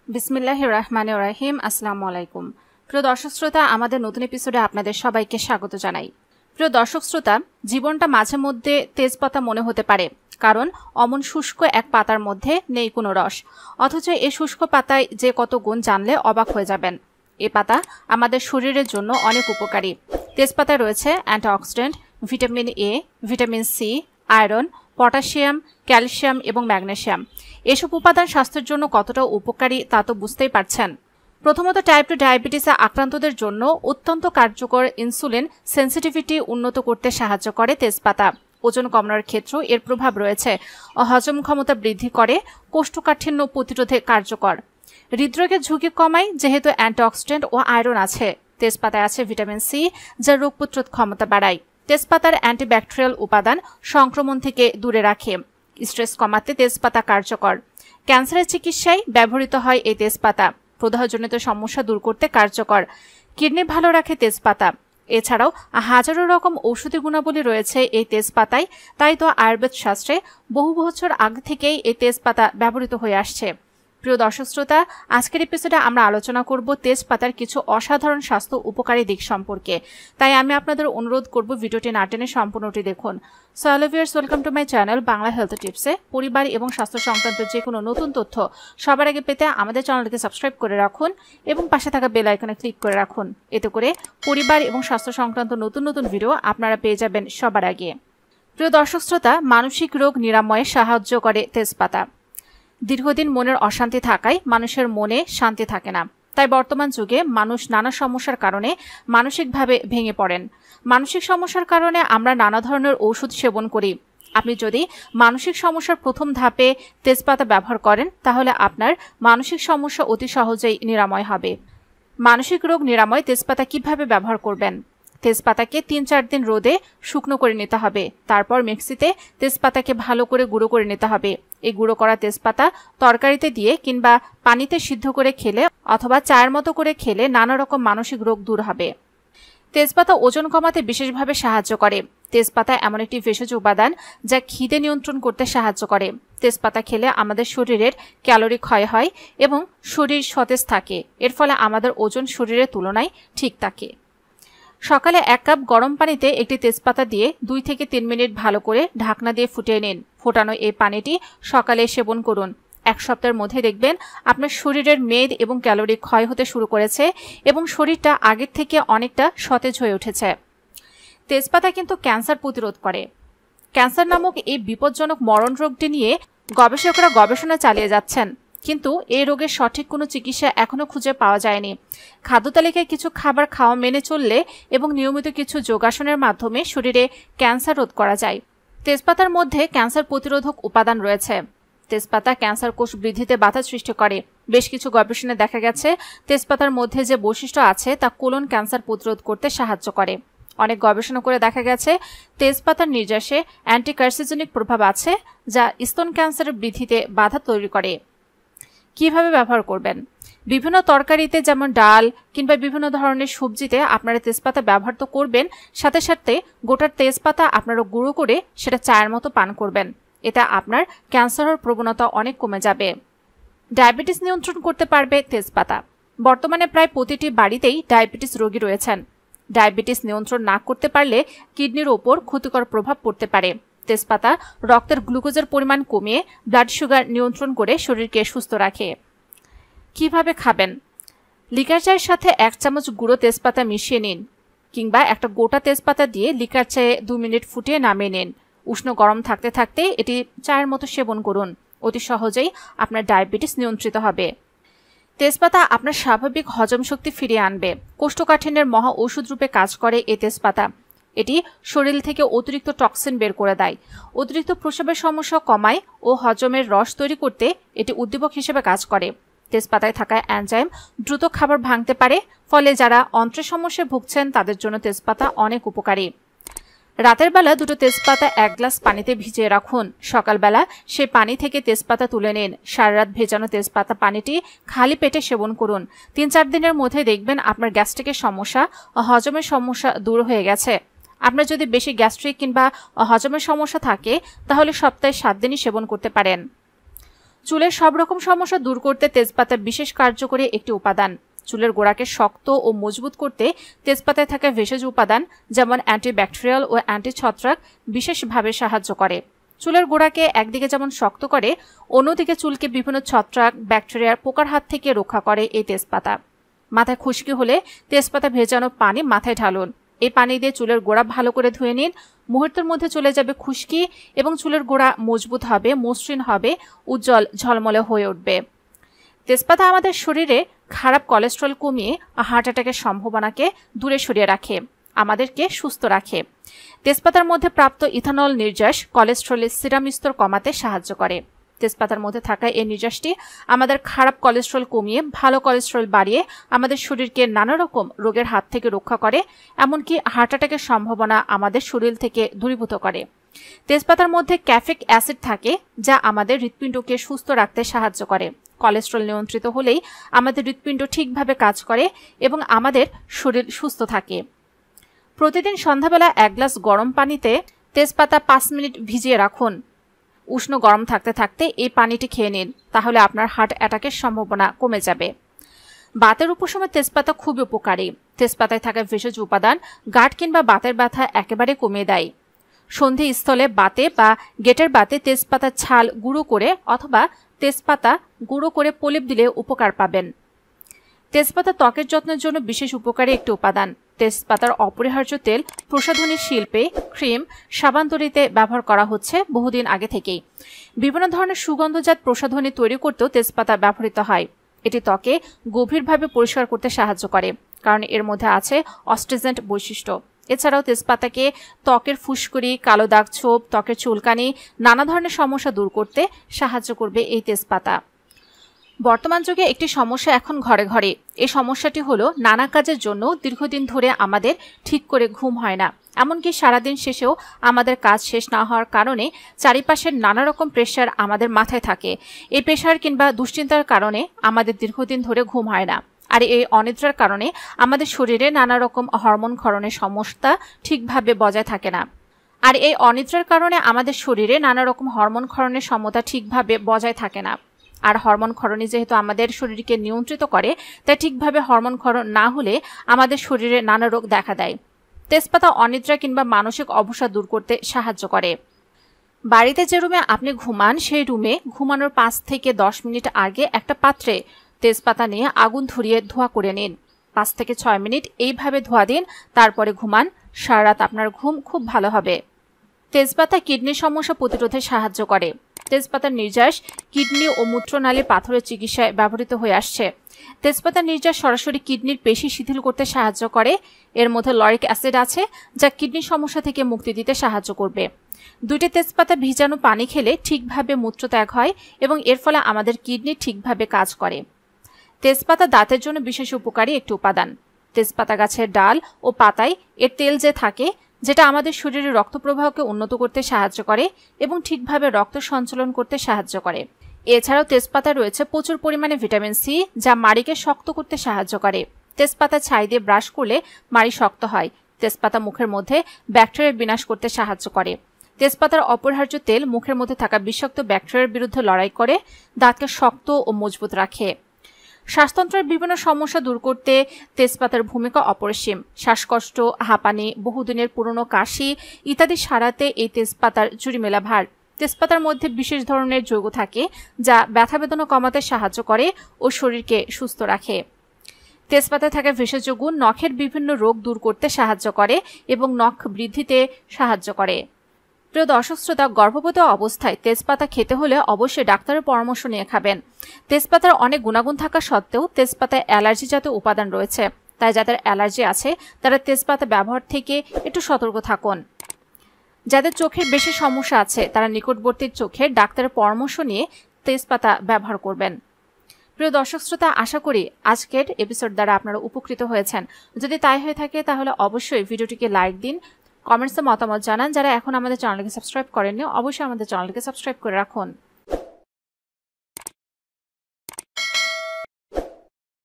বিসমিল্লাহির রহমানির রহিম। আসসালামু আলাইকুম। প্রিয় দর্শক শ্রোতা, আমাদের নতুন এপিসোডে আপনাদের সবাইকে স্বাগত জানাই। প্রিয় দর্শক শ্রোতা, জীবনটা মাঝে মধ্যে তেজপাতা মনে হতে পারে, কারণ অমন শুষ্ক এক পাতার মধ্যে নেই কোনো রস, অথচ এই শুষ্ক পাতায় যে কত গুণ জানলে অবাক হয়ে যাবেন। এ পাতা আমাদের শরীরের জন্য অনেক উপকারী। তেজপাতায় রয়েছে antioxidant, vitamin A, vitamin C, iron, potassium, calcium এবং ম্যাগনেসিয়াম। এসব উপাদান স্বাস্থ্যের জন্য কতটা উপকারী তা তো বুঝতেই পারছেন। প্রথমত, টাইপ 2 ডায়াবেটিসে আক্রান্তদের জন্য অত্যন্ত কার্যকর ইনসুলিন সেন্সিটিভিটি উন্নত করতে সাহায্য করে তেজপাতা। ওজন কমানোর ক্ষেত্রেও এর প্রভাব রয়েছে। হজম ক্ষমতা বৃদ্ধি করে, কোষ্ঠকাঠিন্য প্রতিরোধে কার্যকর। হৃদরোগের ঝুঁকি কমায়, যেহেতু অ্যান্টিঅক্সিডেন্ট ও আয়রন আছে। তেজপাতায় আছে ভিটামিন সি, যা রোগ প্রতিরোধ ক্ষমতা বাড়ায়। তেজপাতার অ্যান্টিব্যাকটেরিয়াল উপাদান সংক্রমণ থেকে দূরে রাখে। স্ট্রেস কমাতে তেজপাতা কার্যকর। ক্যান্সারের চিকিৎসায় ব্যবহৃত হয় এই তেজপাতা। প্রদাহজনিত সমস্যা দূর করতে কার্যকর। কিডনি ভালো রাখে তেজপাতা। এছাড়াও হাজারো রকম ঔষধি গুণাবলী রয়েছে এই তেজপাতায়, তাই তো আয়ুর্বেদ শাস্ত্রে বহু বছর আগে থেকেই এই তেজপাতা ব্যবহৃত হয়ে আসছে। প্রিয় দর্শক শ্রোতা, আজকের এপিসোডে আমরা আলোচনা করব তেজপাতার কিছু অসাধারণ স্বাস্থ্য উপকারী দিক সম্পর্কে। তাই আমি আপনাদের অনুরোধ করব ভিডিওটি না টেনে সম্পূর্ণটি দেখুন। So hello viewers, welcome to my channel Bangla health টিপসে। পরিবার এবং স্বাস্থ্য সংক্রান্ত যে কোনো নতুন তথ্য সবার আগে পেতে আমাদের চ্যানেলটিকে সাবস্ক্রাইব করে রাখুন এবং পাশে থাকা বেল আইকনে ক্লিক করে রাখুন। এতে করে পরিবার এবং স্বাস্থ্য সংক্রান্ত নতুন নতুন ভিডিও আপনারা পেয়ে যাবেন সবার আগে। প্রিয় দর্শক শ্রোতা, মানসিক রোগ নিরাময়ে সাহায্য করে তেজপাতা। দীর্ঘদিন মনের অশান্তি থাকায় মানুষের মনে শান্তি থাকে না। তাই বর্তমান যুগে মানুষ নানা সমস্যার কারণে মানসিকভাবে ভেঙে পড়েন। মানসিক সমস্যার কারণে আমরা নানা ধরনের ঔষধ সেবন করি। আপনি যদি মানসিক সমস্যার প্রথম ধাপে তেজপাতা ব্যবহার করেন, তাহলে আপনার মানসিক সমস্যা অতি সহজেই নিরাময় হবে। মানসিক রোগ নিরাময় তেজপাতা কিভাবে ব্যবহার করবেন? তেজপাতাকে ৩-৪ দিন রোদে শুকনো করে নিতে হবে। তারপর মিক্সিতে তেজপাতাকে ভালো করে গুঁড়ো করে নিতে হবে। এই গুঁড়ো করা তেজপাতা তরকারিতে দিয়ে কিংবা পানিতে সিদ্ধ করে খেলে অথবা চায়ের মতো করে খেলে নানা রকম মানসিক রোগ দূর হবে। তেজপাতা ওজন কমাতে বিশেষভাবে সাহায্য করে। তেজপাতা এমন একটি ভেষজ উপাদান যা খিদে নিয়ন্ত্রণ করতে সাহায্য করে। তেজপাতা খেলে আমাদের শরীরের ক্যালোরি ক্ষয় হয় এবং শরীর সতেজ থাকে। এর ফলে আমাদের ওজন শরীরের তুলনায় ঠিক থাকে। সকালে 1 কাপ গরম পানিতে একটি তেজপাতা দিয়ে 2 থেকে 3 মিনিট ভালো করে ঢাকনা দিয়ে ফুটিয়ে নিন। ফোটানো এই পানিটি সকালে সেবন করুন। 1 সপ্তাহের মধ্যে দেখবেন আপনার শরীরের মেদ এবং ক্যালোরি ক্ষয় হতে শুরু করেছে এবং শরীরটা আগের থেকে অনেকটা সতেজ হয়ে উঠেছে। তেজপাতা কিন্তু ক্যান্সার প্রতিরোধ করে। ক্যান্সার নামক এই বিপজ্জনক মরণ রোগটি নিয়ে গবেষকরা গবেষণা চালিয়ে যাচ্ছেন, কিন্তু এই রোগের সঠিক কোনো চিকিৎসা এখনও খুঁজে পাওয়া যায়নি। খাদ্য তালিকায় কিছু খাবার খাওয়া মেনে চললে এবং নিয়মিত কিছু যোগাসনের মাধ্যমে শরীরে ক্যান্সার রোধ করা যায়। তেজপাতার মধ্যে ক্যান্সার প্রতিরোধক উপাদান রয়েছে। তেজপাতা ক্যান্সার কোষ বৃদ্ধিতে বাধা সৃষ্টি করে। বেশ কিছু গবেষণায় দেখা গেছে তেজপাতার মধ্যে যে বৈশিষ্ট্য আছে তা কোলন ক্যান্সার প্রতিরোধ করতে সাহায্য করে। অনেক গবেষণা করে দেখা গেছে তেজপাতার নির্যাসে অ্যান্টিকার্সিজেনিক প্রভাব আছে, যা স্তন ক্যান্সারের বৃদ্ধিতে বাধা তৈরি করে। কিভাবে ব্যবহার করবেন? বিভিন্ন তরকারিতে, যেমন ডাল কিংবা বিভিন্ন ধরনের সবজিতে আপনারা তেজপাতা ব্যবহার তো করবেন, সাথে সাথে গোটা তেজপাতা আপনারা গুঁড়ো করে সেটা চায়ের মতো পান করবেন। এতে আপনার ক্যান্সারের প্রবণতা অনেক কমে যাবে। ডায়াবেটিস নিয়ন্ত্রণ করতে পারবে তেজপাতা। বর্তমানে প্রায় প্রতিটি বাড়িতেই ডায়াবেটিস রোগী রয়েছেন। ডায়াবেটিস নিয়ন্ত্রণ না করতে পারলে কিডনির ওপর ক্ষতিকর প্রভাব পড়তে পারে। তেজপাতা রক্তের গ্লুকোজের পরিমাণ কমিয়ে ব্লাড সুগার নিয়ন্ত্রণ করে শরীরকে সুস্থ রাখে। কিভাবে খাবেন? লিকার চায়ের সাথে 1 চামচ গুঁড়ো তেজপাতা মিশিয়ে নিন, কিংবা একটা গোটা তেজপাতা দিয়ে লিকার চায়ে 2 মিনিট ফুটিয়ে নামিয়ে নিন। উষ্ণ গরম থাকতে থাকতে এটি চায়ের মতো সেবন করুন। অতি সহজেই আপনার ডায়াবেটিস নিয়ন্ত্রিত হবে। তেজপাতা আপনার স্বাভাবিক হজম শক্তি ফিরিয়ে আনবে। কোষ্ঠকাঠিন্যের মহা ঔষধ রূপে কাজ করে এই তেজপাতা। এটি শরীর থেকে অতিরিক্ত টক্সিন বের করে দেয়, অতিরিক্ত প্রস্রাবের সমস্যা কমায় ও হজমের রস তৈরি করতে এটি উদ্দীপক হিসেবে কাজ করে। তেজপাতায় থাকা এনজাইম দ্রুত খাবার ভাঙতে পারে, ফলে যারা অন্ত্রের সমস্যায় ভুগছেন তাদের জন্য তেজপাতা অনেক উপকারী। রাতের বেলা 2 তেজপাতা 1 গ্লাস পানিতে ভিজিয়ে রাখুন। সকালবেলা সেই পানি থেকে তেজপাতা তুলে নিন। সারা রাত ভেজানো তেজপাতা পানিটি খালি পেটে সেবন করুন। 3-4 দিনের মধ্যে দেখবেন আপনার গ্যাস্ট্রিকের সমস্যা ও হজমের সমস্যা দূর হয়ে গেছে। আপনার যদি বেশি গ্যাস্ট্রিক কিংবা হজমের সমস্যা থাকে, তাহলে সপ্তাহে 7 দিনই সেবন করতে পারেন। চুলের সব রকম সমস্যা দূর করতে তেজপাতা বিশেষ কার্যকরী একটি উপাদান। চুলের গোড়াকে শক্ত ও মজবুত করতে তেজপাতায় থাকা ভেষজ উপাদান যেমন অ্যান্টিব্যাকটেরিয়াল ও অ্যান্টিছত্রাক বিশেষভাবে সাহায্য করে। চুলের গোড়াকে একদিকে যেমন শক্ত করে, অন্যদিকে চুলকে বিভিন্ন ছত্রাক, ব্যাকটেরিয়ার, পোকার হাত থেকে রক্ষা করে এই তেজপাতা। মাথায় খুশকি হলে তেজপাতা ভেজানো পানি মাথায় ঢালুন। এই পানি দিয়ে চুলের গোড়া ভালো করে ধুয়ে নিন। মুহূর্তের মধ্যে চলে যাবে খুশকি এবং চুলের গোড়া মজবুত হবে, মসৃণ হবে, উজ্জ্বল ঝলমলে হয়ে উঠবে। তেজপাতা আমাদের শরীরে খারাপ কোলেস্ট্রল কমিয়ে হার্ট অ্যাটাকের সম্ভাবনাকে দূরে সরিয়ে রাখে, আমাদেরকে সুস্থ রাখে। তেজপাতার মধ্যে প্রাপ্ত ইথানল নির্যাস কোলেস্ট্রলের সিরাম স্তর কমাতে সাহায্য করে। তেজপাতার মধ্যে থাকা এই নির্যাসটি আমাদের খারাপ কোলেস্ট্রল কমিয়ে ভালো কোলেস্ট্রল বাড়িয়ে আমাদের শরীরকে নানা রকম রোগের হাত থেকে রক্ষা করে, এমনকি হার্ট অ্যাটাকের সম্ভাবনা আমাদের শরীর থেকে দূরীভূত করে। তেজপাতার মধ্যে ক্যাফিক অ্যাসিড থাকে যা আমাদের হৃৎপিণ্ডকে সুস্থ রাখতে সাহায্য করে। কোলেস্ট্রল নিয়ন্ত্রিত হলেই আমাদের হৃৎপিণ্ড ঠিকভাবে কাজ করে এবং আমাদের শরীর সুস্থ থাকে। প্রতিদিন সন্ধ্যাবেলা 1 গ্লাস গরম পানিতে তেজপাতা 5 মিনিট ভিজিয়ে রাখুন। উষ্ণ গরম থাকতে থাকতে এই পানিটি খেয়ে নিন, তাহলে আপনার হার্ট অ্যাটাকের সম্ভাবনা কমে যাবে। বাতের উপশমে তেজপাতা খুবই উপকারী। তেজপাতায় থাকা ভেষজ উপাদান গাঁট কিংবা বাতের ব্যথা একেবারে কমিয়ে দেয়। সন্ধি স্থলে বাতে বা গেটের বাতে তেজপাতার ছাল গুঁড়ো করে অথবা তেজপাতা গুঁড়ো করে প্রলেপ দিলে উপকার পাবেন। তেজপাতা ত্বকের যত্নের জন্য বিশেষ উপকারী একটি উপাদান। তেজপাতার অপরিহার্য তেল প্রসাধনী শিল্পে, ক্রিম, সাবান তৈরিতে ব্যবহার করা হচ্ছে বহুদিন আগে থেকেই। বিভিন্ন ধরনের সুগন্ধজাত প্রসাধনী তৈরি করতেও তেজপাতা ব্যবহৃত হয়। এটি ত্বকে গভীরভাবে পরিষ্কার করতে সাহায্য করে, কারণ এর মধ্যে আছে অস্ট্রিজেন্ট বৈশিষ্ট্য। এছাড়াও তেজপাতাকে ত্বকের ফুসকুড়ি, কালো দাগ ছোপ, ত্বকের চুলকানি, নানা ধরনের সমস্যা দূর করতে সাহায্য করবে এই তেজপাতা। বর্তমান যুগে একটি সমস্যা এখন ঘরে ঘরে। এই সমস্যাটি হলো নানা কাজের জন্য দীর্ঘদিন ধরে আমাদের ঠিক করে ঘুম হয় না, এমনকি সারাদিন শেষেও আমাদের কাজ শেষ না হওয়ার কারণে চারিপাশের নানা রকম প্রেশার আমাদের মাথায় থাকে। এই প্রেশার কিংবা দুশ্চিন্তার কারণে আমাদের দীর্ঘদিন ধরে ঘুম হয় না। আর এই অনিদ্রার কারণে আমাদের শরীরে নানা রকম হরমোন ক্ষরণের সমস্যা ঠিকভাবে বজায় থাকে না। আর এই অনিদ্রার কারণে আমাদের শরীরে নানা রকম হরমোন ক্ষরণের সমতা ঠিকভাবে বজায় থাকে না। আর হরমোন ক্ষরণই যেহেতু আমাদের শরীরকে নিয়ন্ত্রিত করে, তাই ঠিকভাবে হরমোন ক্ষরণ না হলে আমাদের শরীরে নানা রোগ দেখা দেয়। তেজপাতা অনিদ্রা কিংবা মানসিক অবসাদ দূর করতে সাহায্য করে। বাড়িতে যে রুমে আপনি ঘুমান সেই রুমে ঘুমানোর 5 থেকে 10 মিনিট আগে একটা পাত্রে তেজপাতা নিয়ে আগুন ধরিয়ে ধোঁয়া করে নিন। 5 থেকে 6 মিনিট এইভাবে ধোঁয়া দিন, তারপরে ঘুমান। সারা রাত আপনার ঘুম খুব ভালো হবে। তেজপাতা কিডনির সমস্যা প্রতিরোধে সাহায্য করে। তেজপাতার নির্যাস কিডনি ও মূত্রনালীর পাথরের চিকিৎসায় ব্যবহৃত হয়ে আসছে। তেজপাতার নির্যাস সরাসরি কিডনির পেশি শিথিল করতে সাহায্য করে। এর মধ্যে লরিক অ্যাসিড আছে যা কিডনির সমস্যা থেকে মুক্তি দিতে সাহায্য করবে। 2টি তেজপাতা ভিজানো পানি খেলে ঠিকভাবে মূত্রত্যাগ হয় এবং এর ফলে আমাদের কিডনি ঠিকভাবে কাজ করে। তেজপাতা দাঁতের জন্য বিশেষ উপকারী একটি উপাদান। তেজপাতা গাছের ডাল ও পাতায় এর তেল যে থাকে, যেটা আমাদের শরীরে রক্ত প্রবাহকে উন্নত করতে সাহায্য করে এবং ঠিকভাবে রক্ত সঞ্চালন করতে সাহায্য করে। এছাড়াও তেজপাতা রয়েছে প্রচুর পরিমাণে ভিটামিন সি, যা মাড়িকে শক্ত করতে সাহায্য করে। তেজপাতা ছাই দিয়ে ব্রাশ করলে মাড়ি শক্ত হয়। তেজপাতা মুখের মধ্যে ব্যাকটেরিয়া বিনাশ করতে সাহায্য করে। তেজপাতার অপরিহার্য তেল মুখের মধ্যে থাকা বিষাক্ত ব্যাকটেরিয়ার বিরুদ্ধে লড়াই করে, দাঁতকে শক্ত ও মজবুত রাখে। শ্বাসতন্ত্রের বিভিন্ন সমস্যা দূর করতে তেজপাতার ভূমিকা অপরিসীম। শ্বাসকষ্ট, হাঁপানি, বহুদিনের পুরনো কাশি ইত্যাদি সারাতে এই তেজপাতার জুড়ি মেলা ভার। তেজপাতার মধ্যে বিশেষ ধরনের যৌগ থাকে যা ব্যথা বেদনা কমাতে সাহায্য করে ও শরীরকে সুস্থ রাখে। তেজপাতায় থাকা ভেষজ গুণ নখের বিভিন্ন রোগ দূর করতে সাহায্য করে এবং নখ বৃদ্ধিতে সাহায্য করে। প্রিয় দর্শক শ্রোতা, গর্ভবতী অবস্থায় তেজপাতা খেতে হলে অবশ্যই ডাক্তারের পরামর্শ নিয়ে খাবেন। তেজপাতার অনেক গুণাগুণ থাকা সত্ত্বেও তেজপাতায় অ্যালার্জি জাতীয় উপাদান রয়েছে, তাই যাদের অ্যালার্জি আছে তারা তেজপাতা ব্যবহার থেকে একটু সতর্ক থাকুন। যাদের চোখের বেশি সমস্যা আছে তারা নিকটবর্তী চোখের ডাক্তারের পরামর্শ নিয়ে তেজপাতা ব্যবহার করবেন। প্রিয় দর্শক শ্রোতা, আশা করি আজকের এপিসোড দ্বারা আপনারা উপকৃত হয়েছেন। যদি তাই হয়ে থাকে তাহলে অবশ্যই ভিডিওটিকে লাইক দিন, কমেন্টসে মতামত জানান। যারা এখন আমাদের চ্যানেলকে সাবস্ক্রাইব করেননি অবশ্যই আমাদের চ্যানেলকে সাবস্ক্রাইব করে রাখুন।